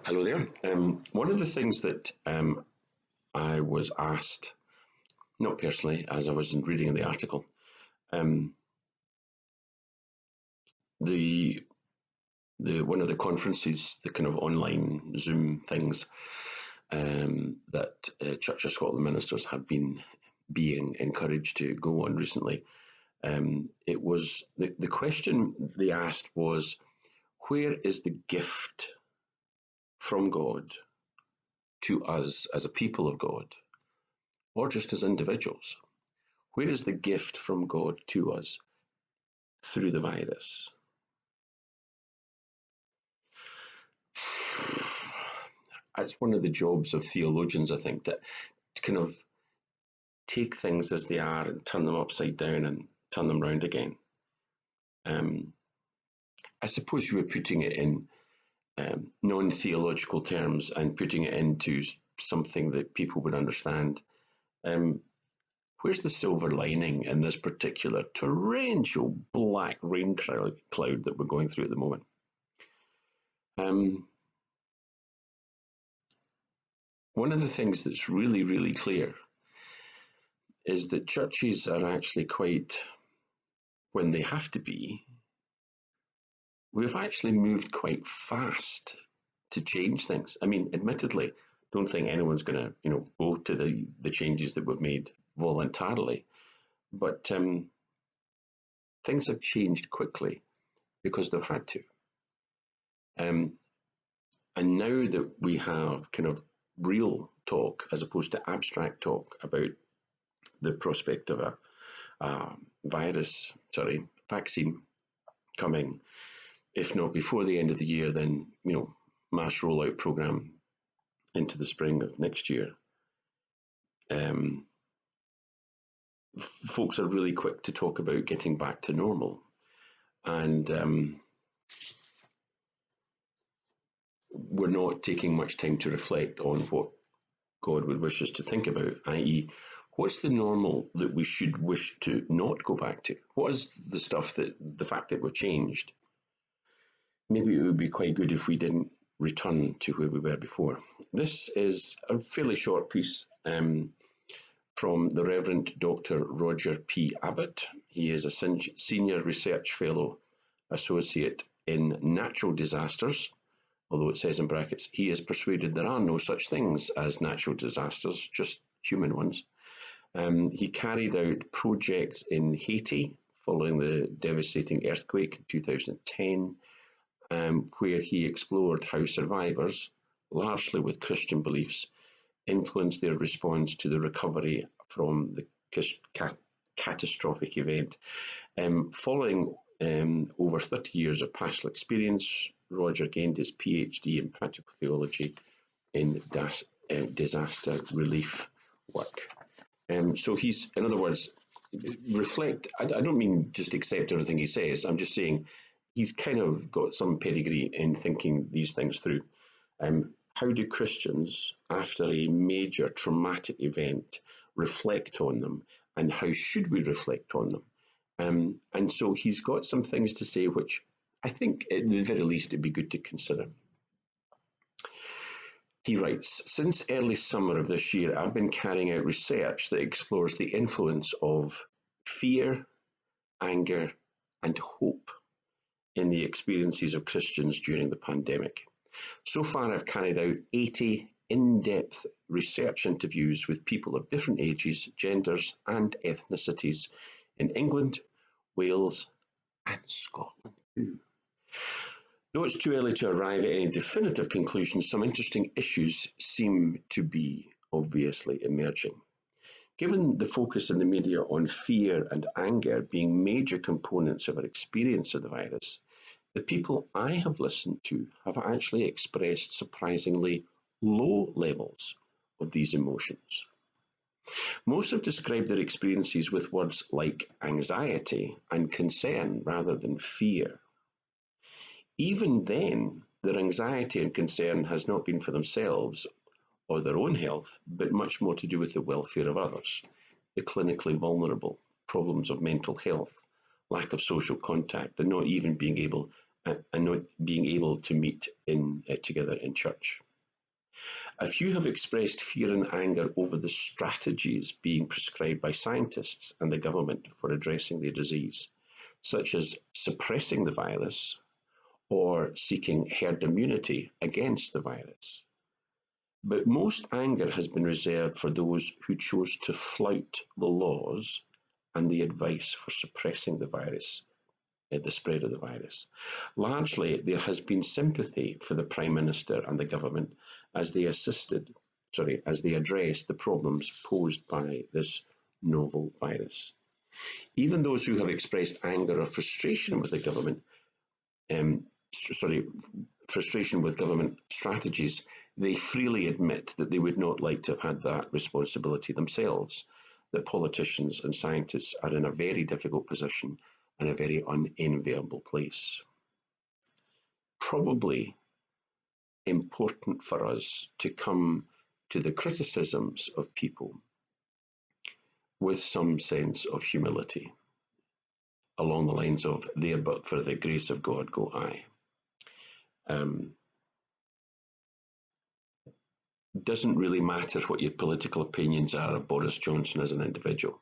Hello there. One of the things that I was asked, not personally, as I was reading the article, um, the one of the conferences, the kind of online Zoom things that Church of Scotland ministers have been being encouraged to go on recently. It was the question they asked was, where is the gift from God to us as a people of God, or just as individuals? Where is the gift from God to us through the virus? It's one of the jobs of theologians, I think, to kind of take things as they are and turn them upside down and turn them round again. I suppose you were putting it in non-theological terms and putting it into something that people would understand. Where's the silver lining in this particular torrential black rain cloud that we're going through at the moment? One of the things that's really, really clear is that churches are actually quite, when they have to be, we've actually moved quite fast to change things. I mean, admittedly, don't think anyone's going to, go to the changes that we've made voluntarily, but things have changed quickly because they've had to. And now that we have kind of real talk as opposed to abstract talk about the prospect of a vaccine coming, if not before the end of the year, then, mass rollout program into the spring of next year. Folks are really quick to talk about getting back to normal. And we're not taking much time to reflect on what God would wish us to think about, i.e., what's the normal that we should wish to not go back to? What is the stuff the fact that we've changed? Maybe it would be quite good if we didn't return to where we were before. This is a fairly short piece from the Reverend Dr. Roger P. Abbott. He is a Senior Research Fellow Associate in Natural Disasters, although it says in brackets, he is persuaded there are no such things as natural disasters, just human ones. He carried out projects in Haiti following the devastating earthquake in 2010, where he explored how survivors, largely with Christian beliefs, influenced their response to the recovery from the catastrophic event. Following over 30 years of pastoral experience, Roger gained his PhD in practical theology in disaster relief work. So he's, in other words, reflect. I don't mean just accept everything he says. I'm just saying he's kind of got some pedigree in thinking these things through. How do Christians, after a major traumatic event, reflect on them, and how should we reflect on them? And so he's got some things to say which I think, at the very least, it'd be good to consider. He writes, since early summer of this year, I've been carrying out research that explores the influence of fear, anger, and hope in the experiences of Christians during the pandemic. So far, I've carried out 80 in-depth research interviews with people of different ages, genders, and ethnicities in England, Wales, and Scotland too. Though it's too early to arrive at any definitive conclusions, some interesting issues seem to be obviously emerging. Given the focus in the media on fear and anger being major components of our experience of the virus, the people I have listened to have actually expressed surprisingly low levels of these emotions. Most have described their experiences with words like anxiety and concern rather than fear. Even then, their anxiety and concern has not been for themselves or their own health, but much more to do with the welfare of others, the clinically vulnerable, problems of mental health, lack of social contact, and not even being able and not being able to meet together in church. A few have expressed fear and anger over the strategies being prescribed by scientists and the government for addressing the disease, such as suppressing the virus or seeking herd immunity against the virus. But most anger has been reserved for those who chose to flout the laws and the advice for suppressing the spread of the virus. Largely, there has been sympathy for the Prime Minister and the government as they as they addressed the problems posed by this novel virus. Even those who have expressed anger or frustration with the government, um, frustration with government strategies, they freely admit that they would not like to have had that responsibility themselves, that politicians and scientists are in a very difficult position and a very unenviable place. Probably important for us to come to the criticisms of people with some sense of humility, along the lines of, there but for the grace of God go I. Doesn't really matter what your political opinions are of Boris Johnson as an individual.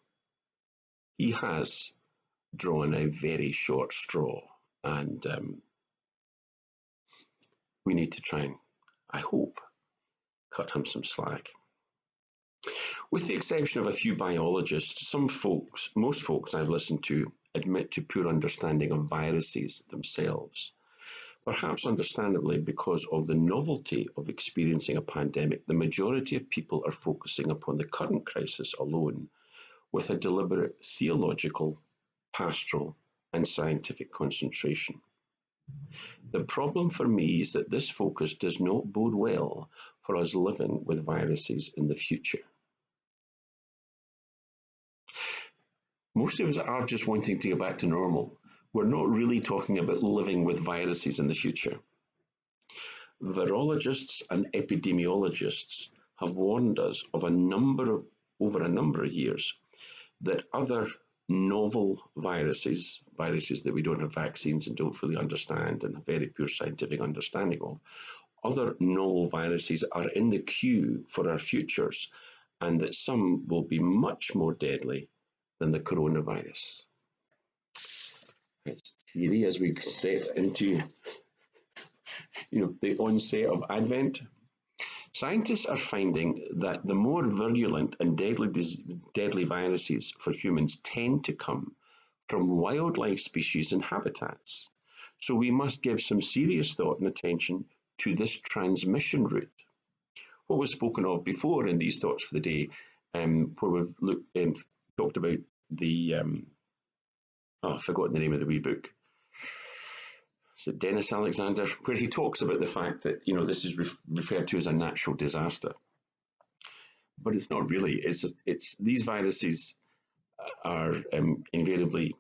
He has drawn a very short straw, and we need to try and, I hope, cut him some slack. With the exception of a few biologists, most folks I've listened to admit to poor understanding of viruses themselves. Perhaps understandably, because of the novelty of experiencing a pandemic, the majority of people are focusing upon the current crisis alone, with a deliberate theological, pastoral, and scientific concentration. The problem for me is that this focus does not bode well for us living with viruses in the future. Most of us are just wanting to get back to normal. We're not really talking about living with viruses in the future. Virologists and epidemiologists have warned us over a number of years, that other novel viruses that we don't have vaccines and don't fully understand and have very poor scientific understanding of, other novel viruses are in the queue for our futures, and that some will be much more deadly than the coronavirus. It's theory as we set into the onset of Advent. Scientists are finding that the more virulent and deadly viruses for humans tend to come from wildlife species and habitats. So we must give some serious thought and attention to this transmission route. What was spoken of before in these thoughts for the day, where we've talked about the, I've forgotten the name of the wee book. Is it Dennis Alexander, where he talks about the fact that this is referred to as a natural disaster, but it's not really. It's these viruses are invariably,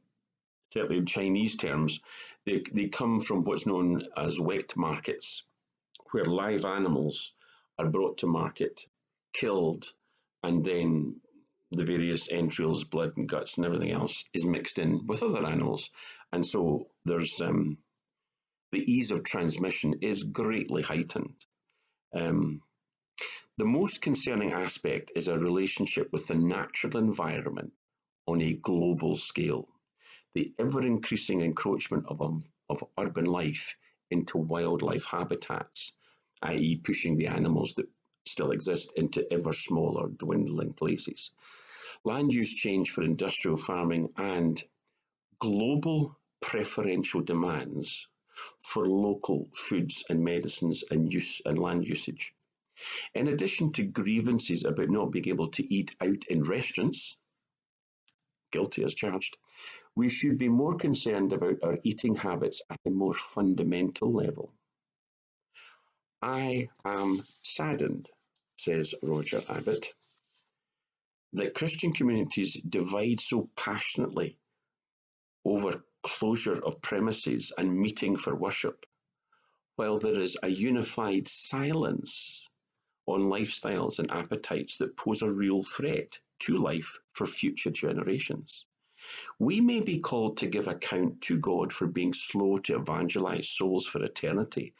certainly in Chinese terms, they come from what's known as wet markets, where live animals are brought to market, killed, and then the various entrails, blood, and guts, and everything else is mixed in with other animals, and so there's the ease of transmission is greatly heightened. The most concerning aspect is our relationship with the natural environment on a global scale. The ever-increasing encroachment of urban life into wildlife habitats, i.e. pushing the animals that still exist into ever smaller, dwindling places. Land use change for industrial farming and global preferential demands for local foods and medicines and land usage. In addition to grievances about not being able to eat out in restaurants, guilty as charged, we should be more concerned about our eating habits at a more fundamental level. I am saddened, says Roger Abbott, that Christian communities divide so passionately over closure of premises and meeting for worship, while there is a unified silence on lifestyles and appetites that pose a real threat to life for future generations. We may be called to give account to God for being slow to evangelize souls for eternity,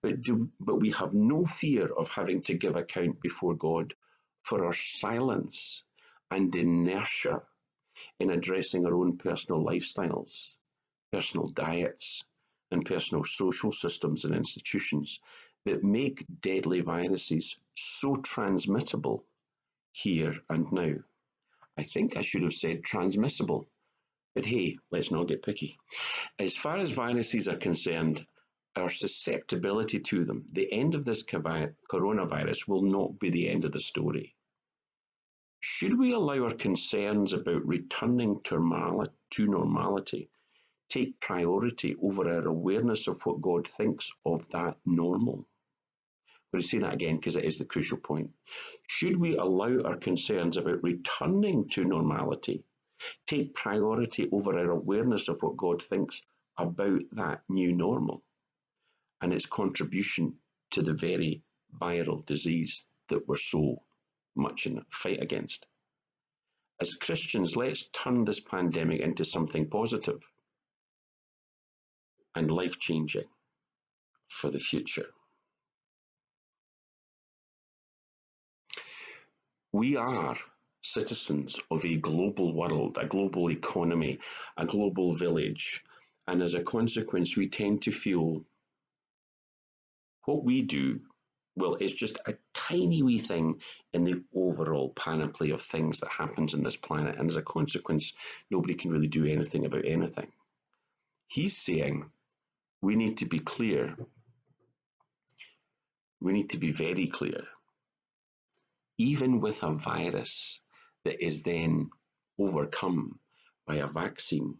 but we have no fear of having to give account before God for our silence and inertia in addressing our own personal lifestyles, personal diets, and personal social systems and institutions that make deadly viruses so transmittable here and now. I think I should have said transmissible, but hey, let's not get picky. As far as viruses are concerned, our susceptibility to them, the end of this coronavirus will not be the end of the story. Should we allow our concerns about returning to normality take priority over our awareness of what God thinks of that normal? I'm going to say that again because it is the crucial point. Should we allow our concerns about returning to normality take priority over our awareness of what God thinks about that new normal and its contribution to the very viral disease that we're so much in a fight against? As Christians, let's turn this pandemic into something positive and life-changing for the future. We are citizens of a global world, a global economy, a global village, and as a consequence, we tend to feel what we do, well, it's just a tiny wee thing in the overall panoply of things that happens in this planet, and as a consequence, nobody can really do anything about anything. He's saying we need to be clear. We need to be very clear. Even with a virus that is then overcome by a vaccine,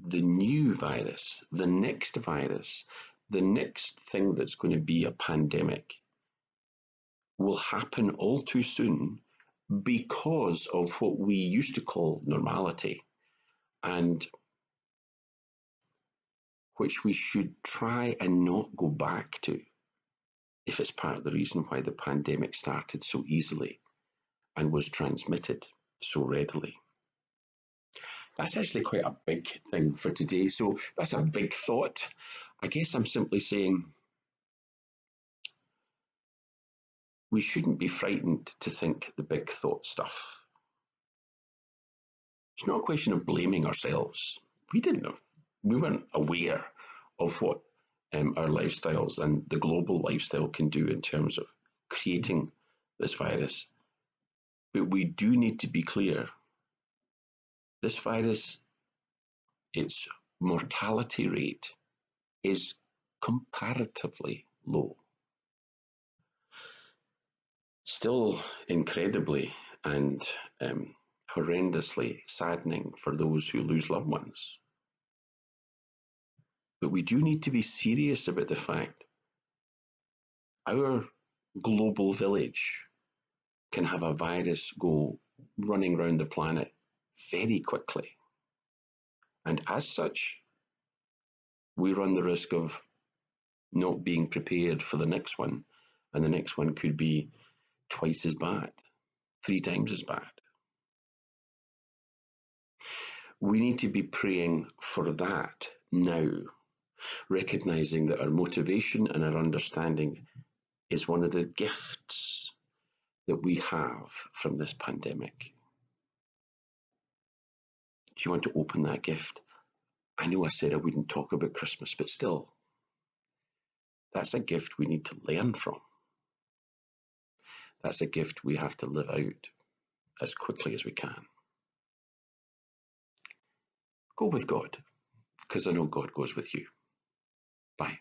the new virus, the next thing that's going to be a pandemic will happen all too soon because of what we used to call normality, and which we should try and not go back to if it's part of the reason why the pandemic started so easily and was transmitted so readily. That's actually quite a big thing for today. So that's a big thought. I guess I'm simply saying we shouldn't be frightened to think the big thought stuff. It's not a question of blaming ourselves. We weren't aware of what our lifestyles and the global lifestyle can do in terms of creating this virus. But we do need to be clear. This virus, its mortality rate is comparatively low. Still incredibly and horrendously saddening for those who lose loved ones. But we do need to be serious about the fact our global village can have a virus go running around the planet very quickly. And as such, we run the risk of not being prepared for the next one, and the next one could be twice as bad, 3 times as bad. We need to be praying for that now, recognizing that our motivation and our understanding is one of the gifts that we have from this pandemic. Do you want to open that gift? I know I said I wouldn't talk about Christmas, but still, that's a gift we need to learn from. That's a gift we have to live out as quickly as we can. Go with God, because I know God goes with you. Bye.